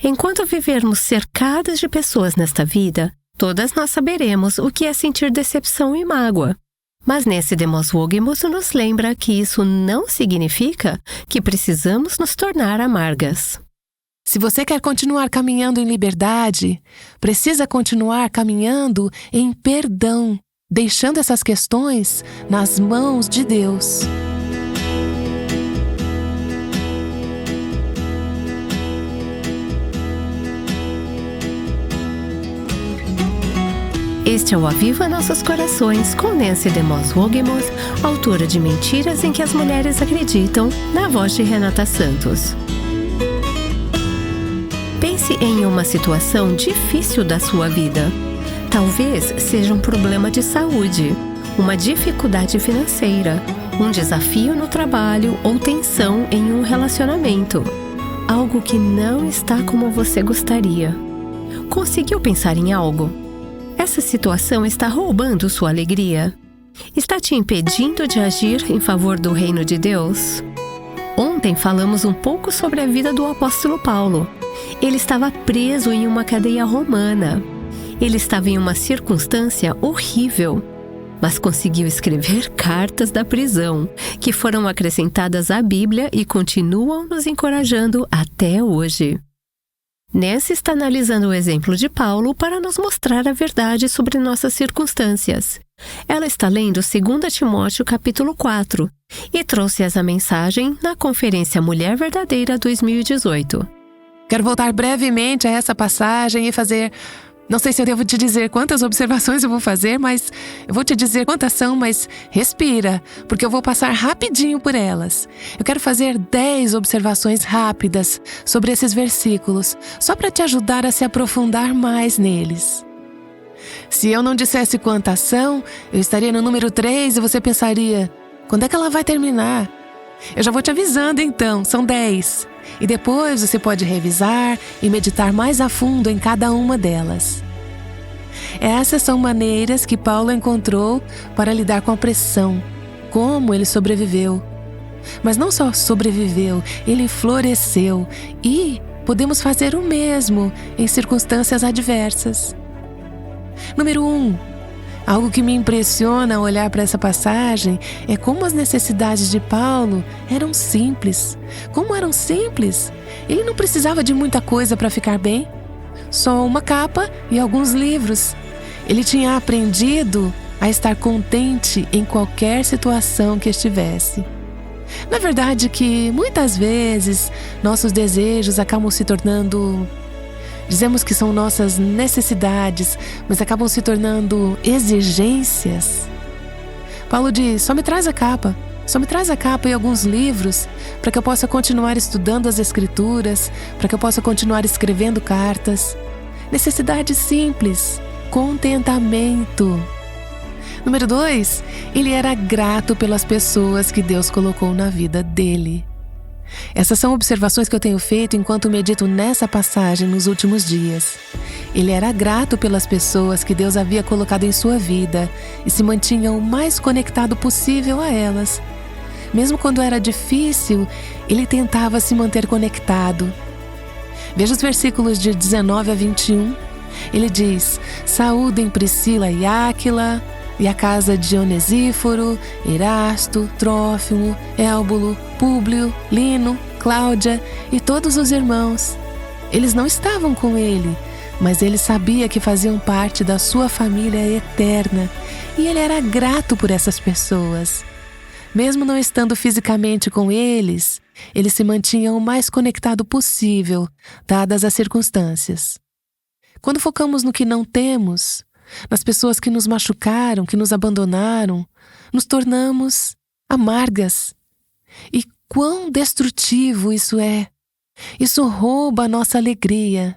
Enquanto vivermos cercadas de pessoas nesta vida, todas nós saberemos o que é sentir decepção e mágoa. Mas nesse Demos Vogimus nos lembra que isso não significa que precisamos nos tornar amargas. Se você quer continuar caminhando em liberdade, precisa continuar caminhando em perdão, deixando essas questões nas mãos de Deus. Este é o Aviva Nossos Corações, com Nancy Demos Vogimus, autora de Mentiras em que as Mulheres Acreditam, na voz de Renata Santos. Pense em uma situação difícil da sua vida. Talvez seja um problema de saúde, uma dificuldade financeira, um desafio no trabalho ou tensão em um relacionamento. Algo que não está como você gostaria. Conseguiu pensar em algo? Essa situação está roubando sua alegria? Está te impedindo de agir em favor do reino de Deus? Ontem falamos um pouco sobre a vida do apóstolo Paulo. Ele estava preso em uma cadeia romana. Ele estava em uma circunstância horrível, mas conseguiu escrever cartas da prisão, que foram acrescentadas à Bíblia e continuam nos encorajando até hoje. Nancy está analisando o exemplo de Paulo para nos mostrar a verdade sobre nossas circunstâncias. Ela está lendo 2 Timóteo capítulo 4 e trouxe essa mensagem na Conferência Mulher Verdadeira 2018. Quero voltar brevemente a essa passagem e fazer... Não sei se eu devo te dizer quantas observações eu vou fazer, mas eu vou te dizer quantas são, mas respira, porque eu vou passar rapidinho por elas. Eu quero fazer 10 observações rápidas sobre esses versículos, só para te ajudar a se aprofundar mais neles. Se eu não dissesse quantas são, eu estaria no número 3 e você pensaria, quando é que ela vai terminar? Eu já vou te avisando então, são 10. E depois você pode revisar e meditar mais a fundo em cada uma delas. Essas são maneiras que Paulo encontrou para lidar com a pressão, como ele sobreviveu. Mas não só sobreviveu, ele floresceu e podemos fazer o mesmo em circunstâncias adversas. Número 1. Algo que me impressiona ao olhar para essa passagem é como as necessidades de Paulo eram simples. Como eram simples? Ele não precisava de muita coisa para ficar bem. Só uma capa e alguns livros. Ele tinha aprendido a estar contente em qualquer situação que estivesse. Na verdade que muitas vezes nossos desejos acabam se tornando... Dizemos que são nossas necessidades, mas acabam se tornando exigências. Paulo diz, só me traz a capa e alguns livros para que eu possa continuar estudando as Escrituras, para que eu possa continuar escrevendo cartas. Necessidade simples, contentamento. Número 2, ele era grato pelas pessoas que Deus colocou na vida dele. Essas são observações que eu tenho feito enquanto medito nessa passagem nos últimos dias. Ele era grato pelas pessoas que Deus havia colocado em sua vida e se mantinha o mais conectado possível a elas. Mesmo quando era difícil, ele tentava se manter conectado. Veja os versículos de 19 a 21. Ele diz, saúdem Priscila e Áquila, e a casa de Onesíforo, Erasto, Trófimo, Élbulo, Públio, Lino, Cláudia e todos os irmãos. Eles não estavam com ele, mas ele sabia que faziam parte da sua família eterna e ele era grato por essas pessoas. Mesmo não estando fisicamente com eles, ele se mantinha o mais conectado possível, dadas as circunstâncias. Quando focamos no que não temos, nas pessoas que nos machucaram, que nos abandonaram, nos tornamos amargas. E quão destrutivo isso é! Isso rouba a nossa alegria.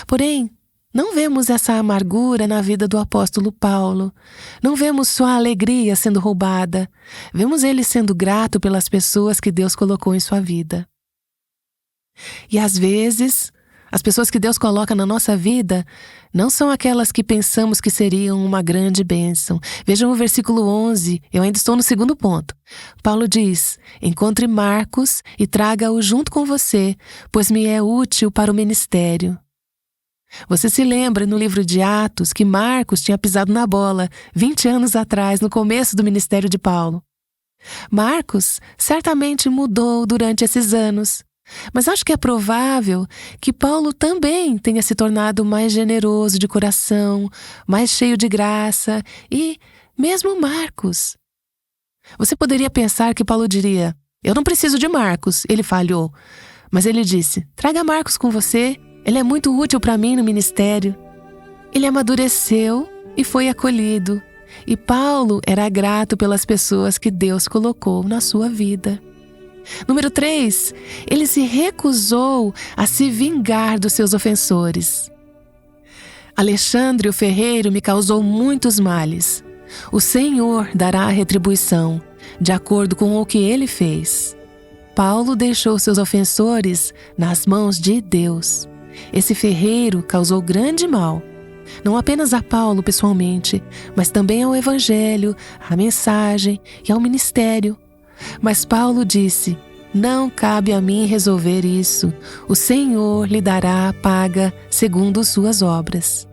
Porém, não vemos essa amargura na vida do apóstolo Paulo. Não vemos sua alegria sendo roubada. Vemos ele sendo grato pelas pessoas que Deus colocou em sua vida. E às vezes, As pessoas que Deus coloca na nossa vida não são aquelas que pensamos que seriam uma grande bênção. Vejam o versículo 11, eu ainda estou no segundo ponto. Paulo diz: encontre Marcos e traga-o junto com você, pois me é útil para o ministério. Você se lembra no livro de Atos que Marcos tinha pisado na bola 20 anos atrás, no começo do ministério de Paulo. Marcos certamente mudou durante esses anos, mas acho que é provável que Paulo também tenha se tornado mais generoso de coração, mais cheio de graça e mesmo Marcos. Você poderia pensar que Paulo diria: eu não preciso de Marcos, ele falhou. Mas ele disse: traga Marcos com você, ele é muito útil para mim no ministério. Ele amadureceu e foi acolhido. E Paulo era grato pelas pessoas que Deus colocou na sua vida. Número 3, ele se recusou a se vingar dos seus ofensores. Alexandre o ferreiro me causou muitos males. O Senhor dará a retribuição, de acordo com o que ele fez. Paulo deixou seus ofensores nas mãos de Deus. Esse ferreiro causou grande mal, não apenas a Paulo pessoalmente, mas também ao Evangelho, à mensagem e ao ministério. Mas Paulo disse: não cabe a mim resolver isso. O Senhor lhe dará a paga segundo suas obras.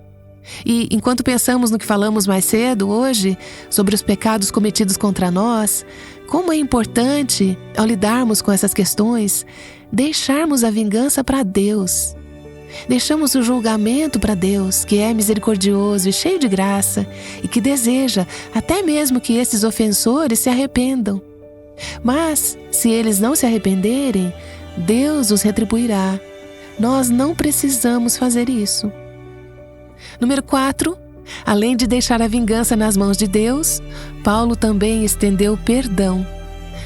E enquanto pensamos no que falamos mais cedo hoje, sobre os pecados cometidos contra nós, como é importante, ao lidarmos com essas questões, deixarmos a vingança para Deus. Deixamos o julgamento para Deus, que é misericordioso e cheio de graça, e que deseja até mesmo que esses ofensores se arrependam. Mas, se eles não se arrependerem, Deus os retribuirá. Nós não precisamos fazer isso. Número 4, além de deixar a vingança nas mãos de Deus, Paulo também estendeu perdão.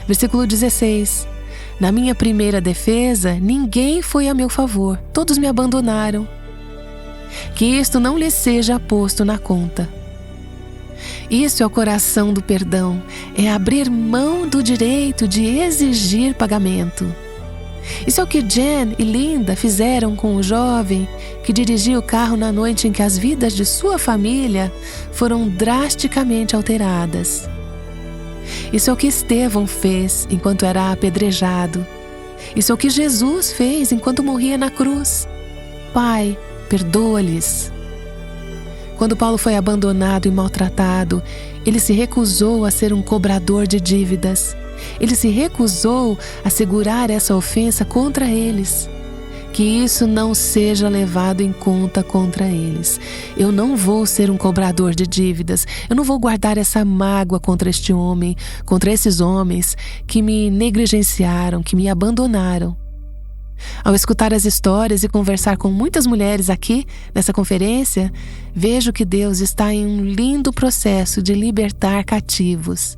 Versículo 16. Na minha primeira defesa, ninguém foi a meu favor, todos me abandonaram. Que isto não lhes seja posto na conta. Isso é o coração do perdão, é abrir mão do direito de exigir pagamento. Isso é o que Jen e Linda fizeram com o jovem que dirigia o carro na noite em que as vidas de sua família foram drasticamente alteradas. Isso é o que Estevão fez enquanto era apedrejado. Isso é o que Jesus fez enquanto morria na cruz. Pai, perdoa-lhes. Quando Paulo foi abandonado e maltratado, ele se recusou a ser um cobrador de dívidas. Ele se recusou a segurar essa ofensa contra eles. Que isso não seja levado em conta contra eles. Eu não vou ser um cobrador de dívidas. Eu não vou guardar essa mágoa contra este homem, contra esses homens que me negligenciaram, que me abandonaram. Ao escutar as histórias e conversar com muitas mulheres aqui nessa conferência, vejo que Deus está em um lindo processo de libertar cativos.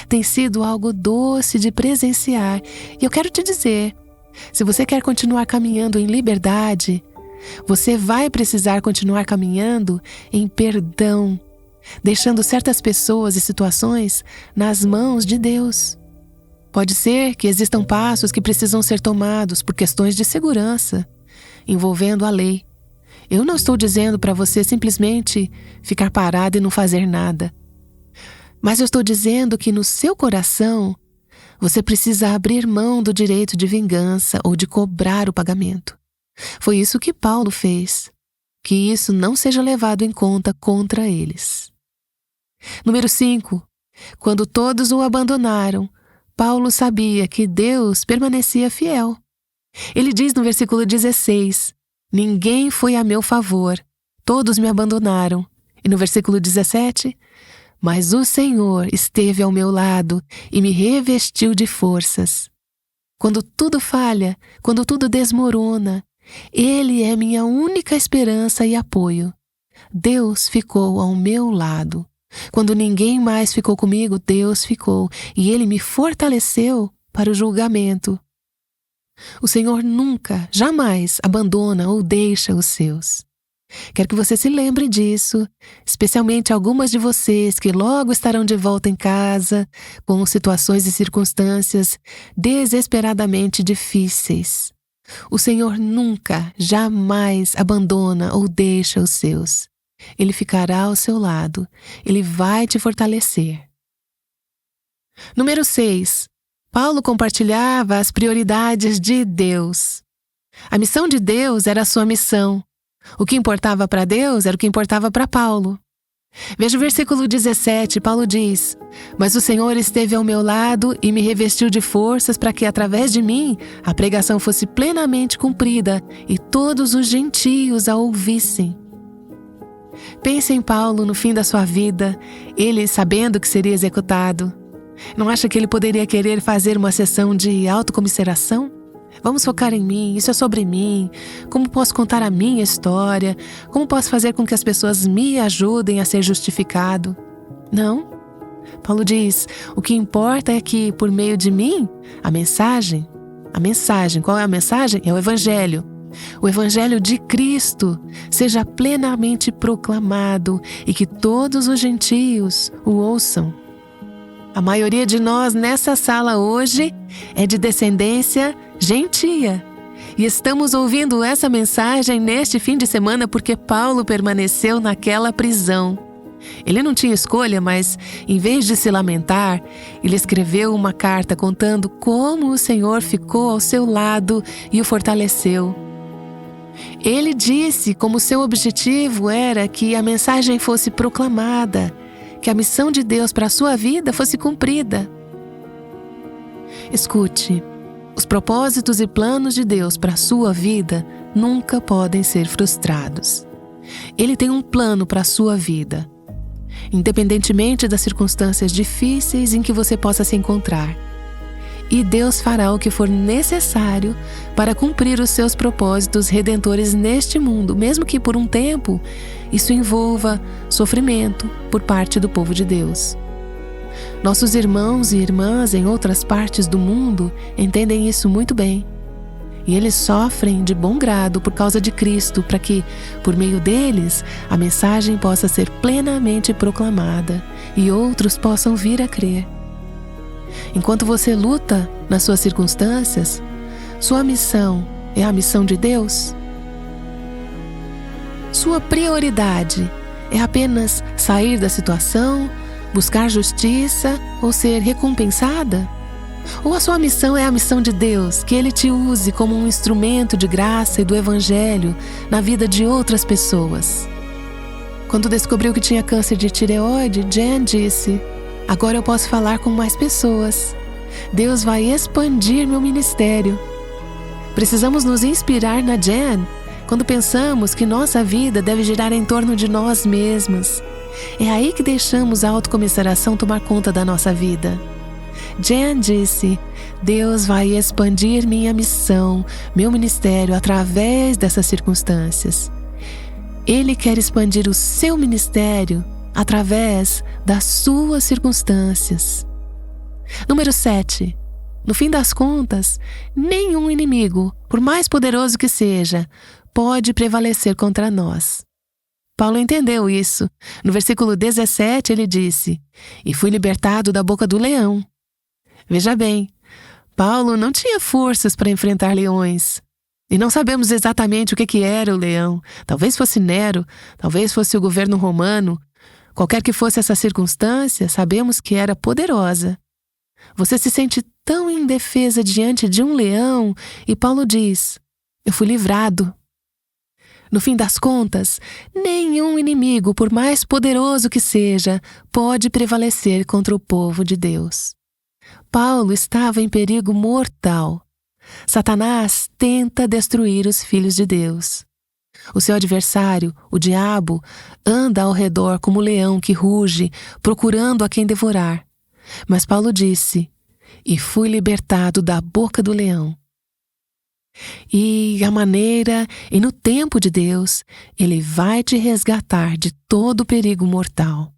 Tem sido algo doce de presenciar. E eu quero te dizer, se você quer continuar caminhando em liberdade, você vai precisar continuar caminhando em perdão, deixando certas pessoas e situações nas mãos de Deus. Pode ser que existam passos que precisam ser tomados por questões de segurança, envolvendo a lei. Eu não estou dizendo para você simplesmente ficar parado e não fazer nada. Mas eu estou dizendo que no seu coração, você precisa abrir mão do direito de vingança ou de cobrar o pagamento. Foi isso que Paulo fez. Que isso não seja levado em conta contra eles. Número 5. Quando todos o abandonaram, Paulo sabia que Deus permanecia fiel. Ele diz no versículo 16, ninguém foi a meu favor, todos me abandonaram. E no versículo 17, mas o Senhor esteve ao meu lado e me revestiu de forças. Quando tudo falha, quando tudo desmorona, Ele é minha única esperança e apoio. Deus ficou ao meu lado. Quando ninguém mais ficou comigo, Deus ficou, e Ele me fortaleceu para o julgamento. O Senhor nunca, jamais abandona ou deixa os seus. Quero que você se lembre disso, especialmente algumas de vocês que logo estarão de volta em casa, com situações e circunstâncias desesperadamente difíceis. O Senhor nunca, jamais abandona ou deixa os seus. Ele ficará ao seu lado. Ele vai te fortalecer. Número 6. Paulo compartilhava as prioridades de Deus. A missão de Deus era a sua missão. O que importava para Deus era o que importava para Paulo. Veja o versículo 17, Paulo diz: Mas o Senhor esteve ao meu lado e me revestiu de forças para que, através de mim, a pregação fosse plenamente cumprida e todos os gentios a ouvissem. Pense em Paulo no fim da sua vida, ele sabendo que seria executado. Não acha que ele poderia querer fazer uma sessão de autocomiseração? Vamos focar em mim, isso é sobre mim. Como posso contar a minha história? Como posso fazer com que as pessoas me ajudem a ser justificado? Não. Paulo diz, o que importa é que, por meio de mim, a mensagem, qual é a mensagem? É o Evangelho. O Evangelho de Cristo seja plenamente proclamado e que todos os gentios o ouçam. A maioria de nós nessa sala hoje é de descendência gentia. E estamos ouvindo essa mensagem neste fim de semana porque Paulo permaneceu naquela prisão. Ele não tinha escolha, mas, em vez de se lamentar, ele escreveu uma carta contando como o Senhor ficou ao seu lado e o fortaleceu. Ele disse como seu objetivo era que a mensagem fosse proclamada, que a missão de Deus para a sua vida fosse cumprida. Escute, os propósitos e planos de Deus para a sua vida nunca podem ser frustrados. Ele tem um plano para a sua vida, independentemente das circunstâncias difíceis em que você possa se encontrar. E Deus fará o que for necessário para cumprir os seus propósitos redentores neste mundo, mesmo que por um tempo isso envolva sofrimento por parte do povo de Deus. Nossos irmãos e irmãs em outras partes do mundo entendem isso muito bem. E eles sofrem de bom grado por causa de Cristo, para que, por meio deles, a mensagem possa ser plenamente proclamada e outros possam vir a crer. Enquanto você luta nas suas circunstâncias, sua missão é a missão de Deus? Sua prioridade é apenas sair da situação, buscar justiça ou ser recompensada? Ou a sua missão é a missão de Deus, que Ele te use como um instrumento de graça e do Evangelho na vida de outras pessoas? Quando descobriu que tinha câncer de tireoide, Jen disse: agora eu posso falar com mais pessoas. Deus vai expandir meu ministério. Precisamos nos inspirar na Jen quando pensamos que nossa vida deve girar em torno de nós mesmos. É aí que deixamos a autocomiseração tomar conta da nossa vida. Jen disse: Deus vai expandir minha missão, meu ministério através dessas circunstâncias. Ele quer expandir o seu ministério através das suas circunstâncias. Número 7. No fim das contas, nenhum inimigo, por mais poderoso que seja, pode prevalecer contra nós. Paulo entendeu isso. No versículo 17 ele disse: e fui libertado da boca do leão. Veja bem, Paulo não tinha forças para enfrentar leões. E não sabemos exatamente o que era o leão. Talvez fosse Nero, talvez fosse o governo romano. Qualquer que fosse essa circunstância, sabemos que era poderosa. Você se sente tão indefesa diante de um leão e Paulo diz: eu fui livrado. No fim das contas, nenhum inimigo, por mais poderoso que seja, pode prevalecer contra o povo de Deus. Paulo estava em perigo mortal. Satanás tenta destruir os filhos de Deus. O seu adversário, o diabo, anda ao redor como um leão que ruge, procurando a quem devorar. Mas Paulo disse: e fui libertado da boca do leão. E a maneira e no tempo de Deus, Ele vai te resgatar de todo o perigo mortal.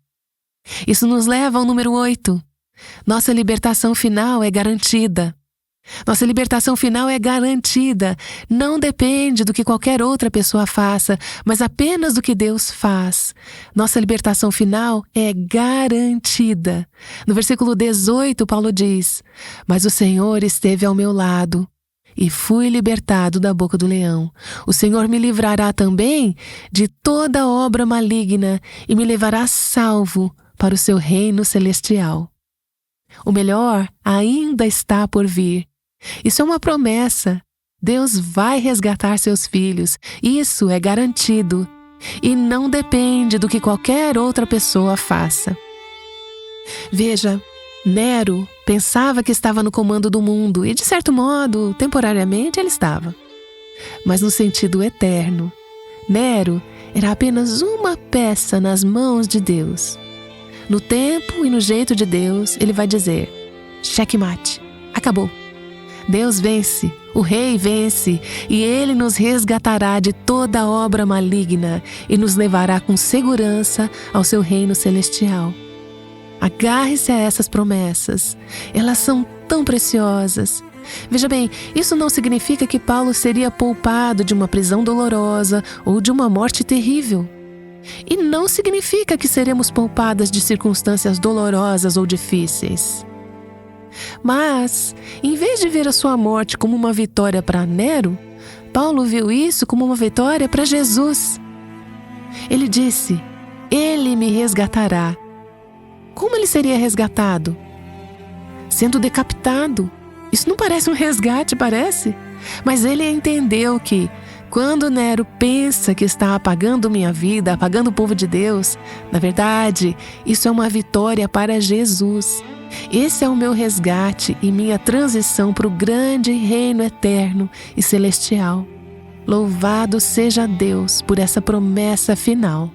Isso nos leva ao número 8. Nossa libertação final é garantida. Nossa libertação final é garantida. Não depende do que qualquer outra pessoa faça, mas apenas do que Deus faz. Nossa libertação final é garantida. No versículo 18, Paulo diz: mas o Senhor esteve ao meu lado e fui libertado da boca do leão. O Senhor me livrará também de toda obra maligna e me levará salvo para o seu reino celestial. O melhor ainda está por vir. Isso é uma promessa. Deus vai resgatar seus filhos. Isso é garantido. E não depende do que qualquer outra pessoa faça. Veja, Nero pensava que estava no comando do mundo e, de certo modo, temporariamente ele estava. Mas no sentido eterno, Nero era apenas uma peça nas mãos de Deus. No tempo e no jeito de Deus, ele vai dizer: checkmate, acabou. Deus vence, o rei vence, e ele nos resgatará de toda obra maligna e nos levará com segurança ao seu reino celestial. Agarre-se a essas promessas. Elas são tão preciosas. Veja bem, isso não significa que Paulo seria poupado de uma prisão dolorosa ou de uma morte terrível. E não significa que seremos poupadas de circunstâncias dolorosas ou difíceis. Mas, em vez de ver a sua morte como uma vitória para Nero, Paulo viu isso como uma vitória para Jesus. Ele disse: Ele me resgatará. Como ele seria resgatado? Sendo decapitado. Isso não parece um resgate, parece? Mas ele entendeu que, quando Nero pensa que está apagando minha vida, apagando o povo de Deus, na verdade, isso é uma vitória para Jesus. Esse é o meu resgate e minha transição para o grande reino eterno e celestial. Louvado seja Deus por essa promessa final.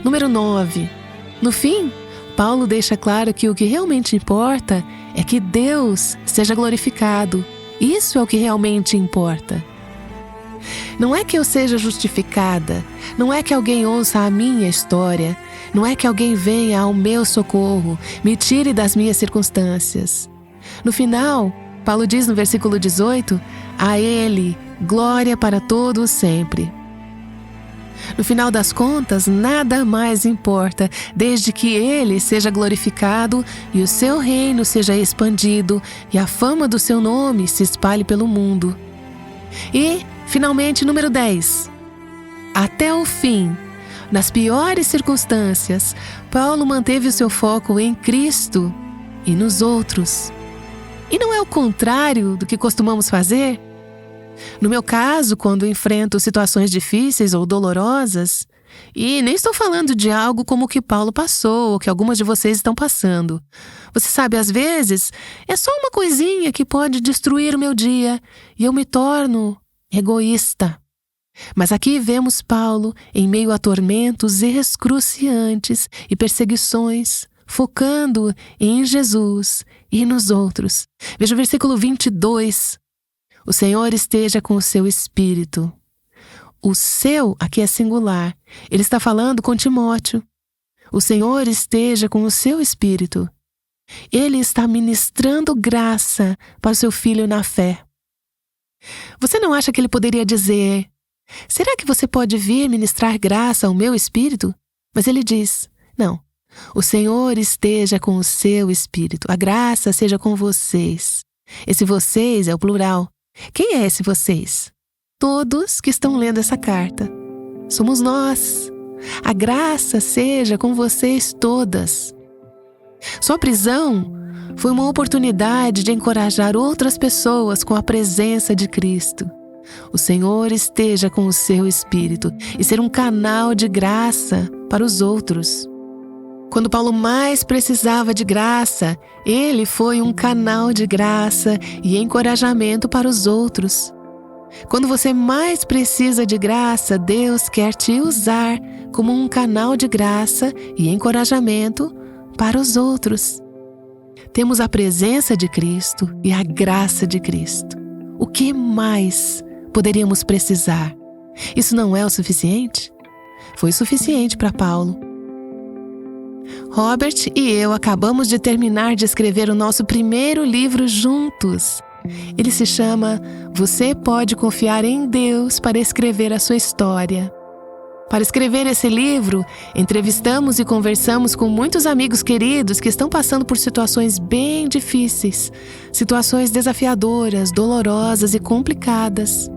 Número 9. No fim, Paulo deixa claro que o que realmente importa é que Deus seja glorificado. Isso é o que realmente importa. Não é que eu seja justificada, não é que alguém ouça a minha história, não é que alguém venha ao meu socorro, me tire das minhas circunstâncias. No final, Paulo diz no versículo 18, a Ele, glória para todos sempre. No final das contas, nada mais importa, desde que Ele seja glorificado e o seu reino seja expandido e a fama do seu nome se espalhe pelo mundo. E, finalmente, número 10. Até o fim, nas piores circunstâncias, Paulo manteve o seu foco em Cristo e nos outros. E não é o contrário do que costumamos fazer? No meu caso, quando enfrento situações difíceis ou dolorosas, e nem estou falando de algo como o que Paulo passou ou que algumas de vocês estão passando. Você sabe, às vezes, é só uma coisinha que pode destruir o meu dia e eu me torno egoísta. Mas aqui vemos Paulo em meio a tormentos excruciantes e perseguições, focando em Jesus e nos outros. Veja o versículo 22. O Senhor esteja com o seu espírito. O seu aqui é singular. Ele está falando com Timóteo. O Senhor esteja com o seu espírito. Ele está ministrando graça para o seu filho na fé. Você não acha que ele poderia dizer: será que você pode vir ministrar graça ao meu espírito? Mas ele diz: não. O Senhor esteja com o seu espírito. A graça seja com vocês. Esse vocês é o plural. Quem é esse vocês? Todos que estão lendo essa carta. Somos nós. A graça seja com vocês todas. Sua prisão foi uma oportunidade de encorajar outras pessoas com a presença de Cristo. O Senhor esteja com o seu espírito e ser um canal de graça para os outros. Quando Paulo mais precisava de graça, ele foi um canal de graça e encorajamento para os outros. Quando você mais precisa de graça, Deus quer te usar como um canal de graça e encorajamento para os outros. Temos a presença de Cristo e a graça de Cristo. O que mais poderíamos precisar? Isso não é o suficiente? Foi suficiente para Paulo. Robert e eu acabamos de terminar de escrever o nosso primeiro livro juntos. Ele se chama Você Pode Confiar em Deus para Escrever a Sua História. Para escrever esse livro, entrevistamos e conversamos com muitos amigos queridos que estão passando por situações bem difíceis, situações desafiadoras, dolorosas e complicadas.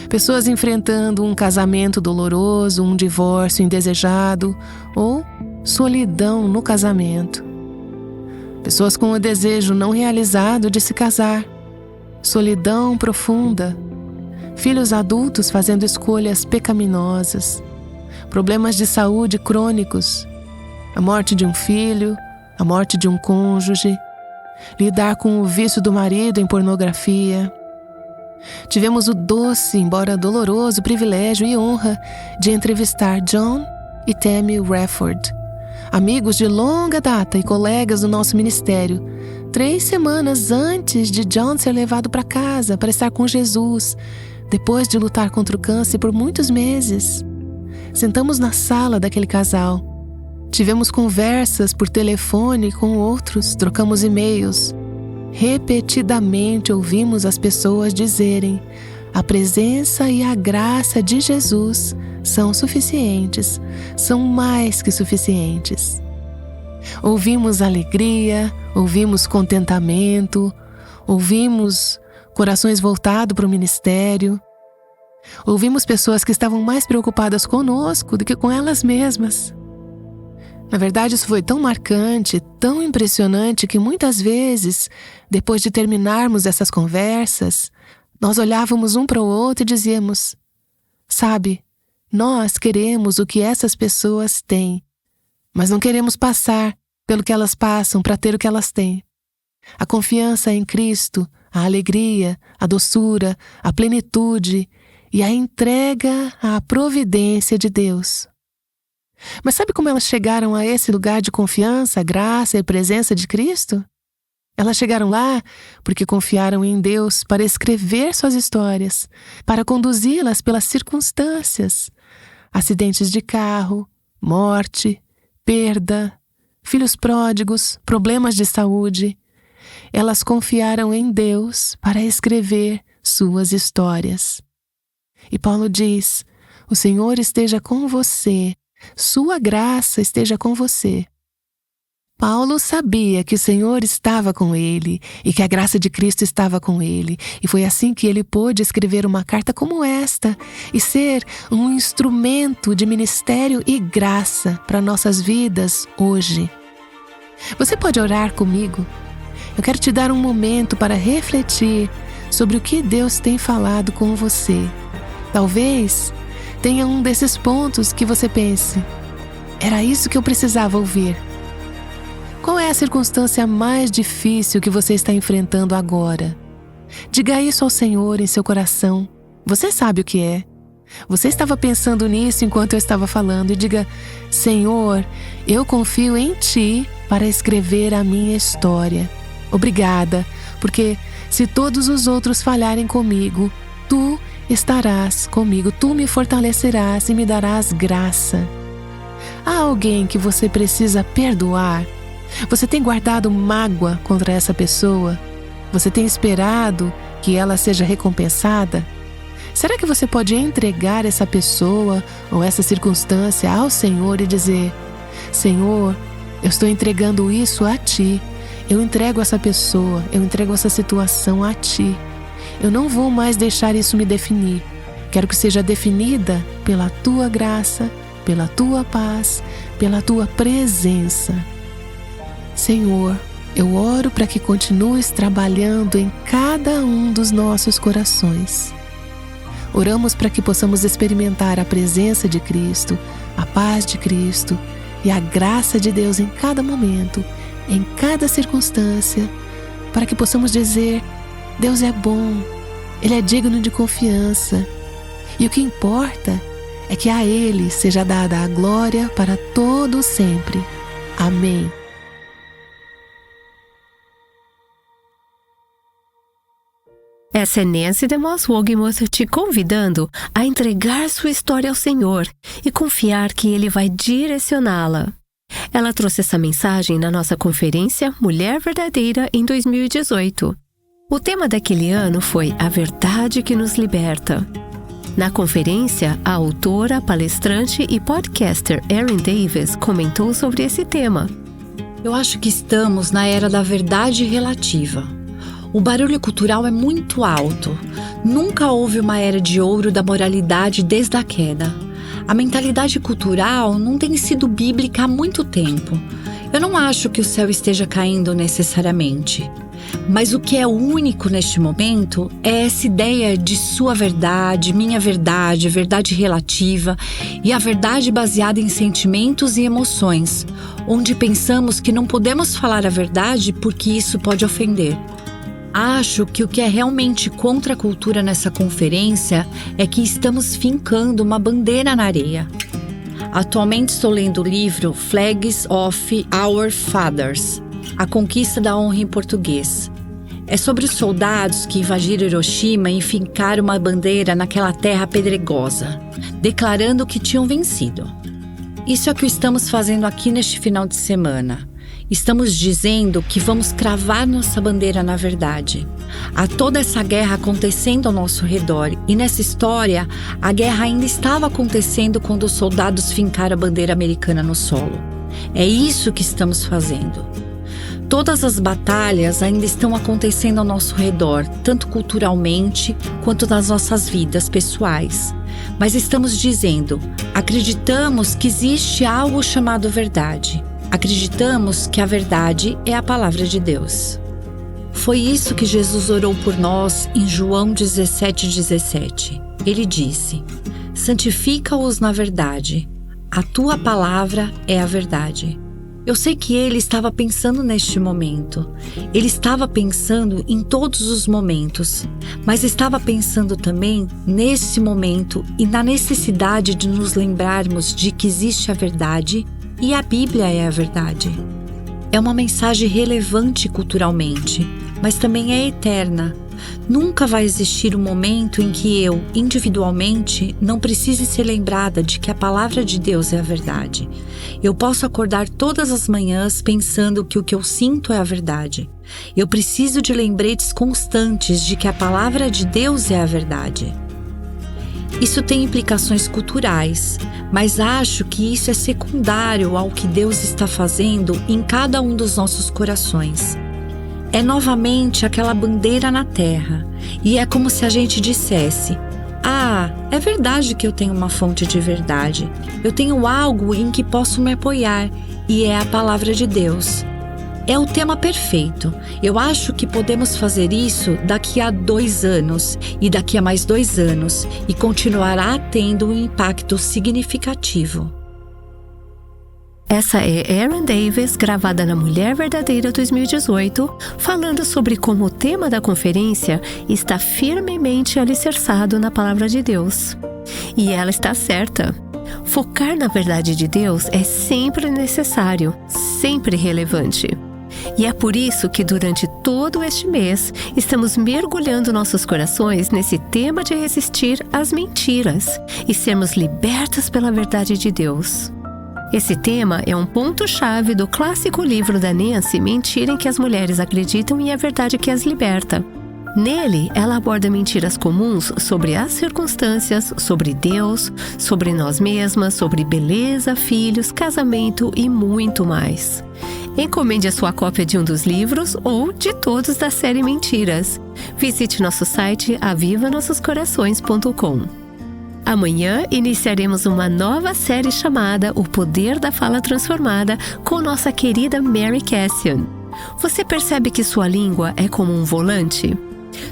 Pessoas enfrentando um casamento doloroso, um divórcio indesejado ou solidão no casamento. Pessoas com o desejo não realizado de se casar, solidão profunda, filhos adultos fazendo escolhas pecaminosas, problemas de saúde crônicos, a morte de um filho, a morte de um cônjuge, lidar com o vício do marido em pornografia. Tivemos o doce, embora doloroso, privilégio e honra de entrevistar John e Tammy Rafford, amigos de longa data e colegas do nosso ministério, 3 semanas antes de John ser levado para casa para estar com Jesus, depois de lutar contra o câncer por muitos meses. Sentamos na sala daquele casal. Tivemos conversas por telefone com outros, trocamos e-mails. Repetidamente ouvimos as pessoas dizerem: a presença e a graça de Jesus são suficientes, são mais que suficientes. Ouvimos alegria, ouvimos contentamento, ouvimos corações voltados para o ministério. Ouvimos pessoas que estavam mais preocupadas conosco do que com elas mesmas. Na verdade, isso foi tão marcante, tão impressionante, que muitas vezes, depois de terminarmos essas conversas, nós olhávamos um para o outro e dizíamos: sabe, nós queremos o que essas pessoas têm, mas não queremos passar pelo que elas passam para ter o que elas têm. A confiança em Cristo, a alegria, a doçura, a plenitude e a entrega à providência de Deus. Mas sabe como elas chegaram a esse lugar de confiança, graça e presença de Cristo? Elas chegaram lá porque confiaram em Deus para escrever suas histórias, para conduzi-las pelas circunstâncias. Acidentes de carro, morte, perda, filhos pródigos, problemas de saúde. Elas confiaram em Deus para escrever suas histórias. E Paulo diz: o Senhor esteja com você, sua graça esteja com você. Paulo sabia que o Senhor estava com ele e que a graça de Cristo estava com ele. E foi assim que ele pôde escrever uma carta como esta e ser um instrumento de ministério e graça para nossas vidas hoje. Você pode orar comigo? Eu quero te dar um momento para refletir sobre o que Deus tem falado com você. Talvez tenha um desses pontos que você pense: era isso que eu precisava ouvir. Qual é a circunstância mais difícil que você está enfrentando agora? Diga isso ao Senhor em seu coração. Você sabe o que é. Você estava pensando nisso enquanto eu estava falando e diga: Senhor, eu confio em Ti para escrever a minha história. Obrigada, porque se todos os outros falharem comigo, Tu estarás comigo, Tu me fortalecerás e me darás graça. Há alguém que você precisa perdoar? Você tem guardado mágoa contra essa pessoa? Você tem esperado que ela seja recompensada? Será que você pode entregar essa pessoa ou essa circunstância ao Senhor e dizer: Senhor, eu estou entregando isso a Ti. Eu entrego essa pessoa, eu entrego essa situação a Ti. Eu não vou mais deixar isso me definir. Quero que seja definida pela Tua graça, pela Tua paz, pela Tua presença. Senhor, eu oro para que continues trabalhando em cada um dos nossos corações. Oramos para que possamos experimentar a presença de Cristo, a paz de Cristo e a graça de Deus em cada momento, em cada circunstância, para que possamos dizer: Deus é bom, Ele é digno de confiança. E o que importa é que a Ele seja dada a glória para todo sempre. Amém. Essa é Nancy DeMoss Wogemuth te convidando a entregar sua história ao Senhor e confiar que Ele vai direcioná-la. Ela trouxe essa mensagem na nossa conferência Mulher Verdadeira em 2018. O tema daquele ano foi A Verdade que nos Liberta. Na conferência, a autora, palestrante e podcaster Erin Davis comentou sobre esse tema. Eu acho que estamos na era da verdade relativa. O barulho cultural é muito alto. Nunca houve uma era de ouro da moralidade desde a queda. A mentalidade cultural não tem sido bíblica há muito tempo. Eu não acho que o céu esteja caindo necessariamente. Mas o que é único neste momento é essa ideia de sua verdade, minha verdade, verdade relativa e a verdade baseada em sentimentos e emoções, onde pensamos que não podemos falar a verdade porque isso pode ofender. Acho que o que é realmente contra a cultura nessa conferência é que estamos fincando uma bandeira na areia. Atualmente estou lendo o livro Flags of Our Fathers, A Conquista da Honra em português. É sobre os soldados que invadiram Hiroshima e fincaram uma bandeira naquela terra pedregosa, declarando que tinham vencido. Isso é o que estamos fazendo aqui neste final de semana. Estamos dizendo que vamos cravar nossa bandeira na verdade. Há toda essa guerra acontecendo ao nosso redor e nessa história, a guerra ainda estava acontecendo quando os soldados fincaram a bandeira americana no solo. É isso que estamos fazendo. Todas as batalhas ainda estão acontecendo ao nosso redor, tanto culturalmente quanto nas nossas vidas pessoais. Mas estamos dizendo, acreditamos que existe algo chamado verdade. Acreditamos que a verdade é a palavra de Deus. Foi isso que Jesus orou por nós em João 17:17. Ele disse: santifica-os na verdade. A tua palavra é a verdade. Eu sei que ele estava pensando neste momento. Ele estava pensando em todos os momentos, mas estava pensando também nesse momento e na necessidade de nos lembrarmos de que existe a verdade e a Bíblia é a verdade. É uma mensagem relevante culturalmente, mas também é eterna. Nunca vai existir um momento em que eu, individualmente, não precise ser lembrada de que a palavra de Deus é a verdade. Eu posso acordar todas as manhãs pensando que o que eu sinto é a verdade. Eu preciso de lembretes constantes de que a palavra de Deus é a verdade. Isso tem implicações culturais, mas acho que isso é secundário ao que Deus está fazendo em cada um dos nossos corações. É novamente aquela bandeira na terra, e é como se a gente dissesse: ah, é verdade que eu tenho uma fonte de verdade, eu tenho algo em que posso me apoiar, e é a palavra de Deus. É o tema perfeito. Eu acho que podemos fazer isso daqui a 2 anos, e daqui a mais 2 anos, e continuará tendo um impacto significativo. Essa é Erin Davis, gravada na Mulher Verdadeira 2018, falando sobre como o tema da conferência está firmemente alicerçado na Palavra de Deus. E ela está certa. Focar na verdade de Deus é sempre necessário, sempre relevante. E é por isso que durante todo este mês estamos mergulhando nossos corações nesse tema de resistir às mentiras e sermos libertas pela verdade de Deus. Esse tema é um ponto-chave do clássico livro da Nancy, Mentira em que as Mulheres Acreditam e a Verdade que as Liberta. Nele, ela aborda mentiras comuns sobre as circunstâncias, sobre Deus, sobre nós mesmas, sobre beleza, filhos, casamento e muito mais. Encomende a sua cópia de um dos livros ou de todos da série Mentiras. Visite nosso site avivanossoscorações.com. Amanhã iniciaremos uma nova série chamada O Poder da Fala Transformada com nossa querida Mary Cassian. Você percebe que sua língua é como um volante?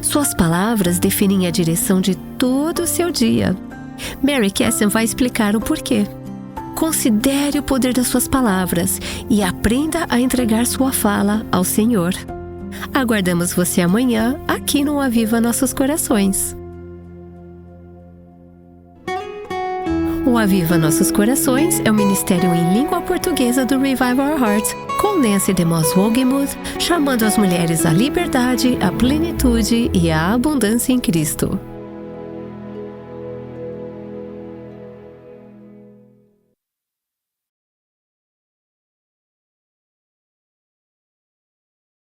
Suas palavras definem a direção de todo o seu dia. Mary Cassian vai explicar o porquê. Considere o poder das suas palavras e aprenda a entregar sua fala ao Senhor. Aguardamos você amanhã aqui no Aviva Nossos Corações. O Aviva Nossos Corações é o ministério em língua portuguesa do Revive Our Hearts, com Nancy DeMoss Wogemuth, chamando as mulheres à liberdade, à plenitude e à abundância em Cristo.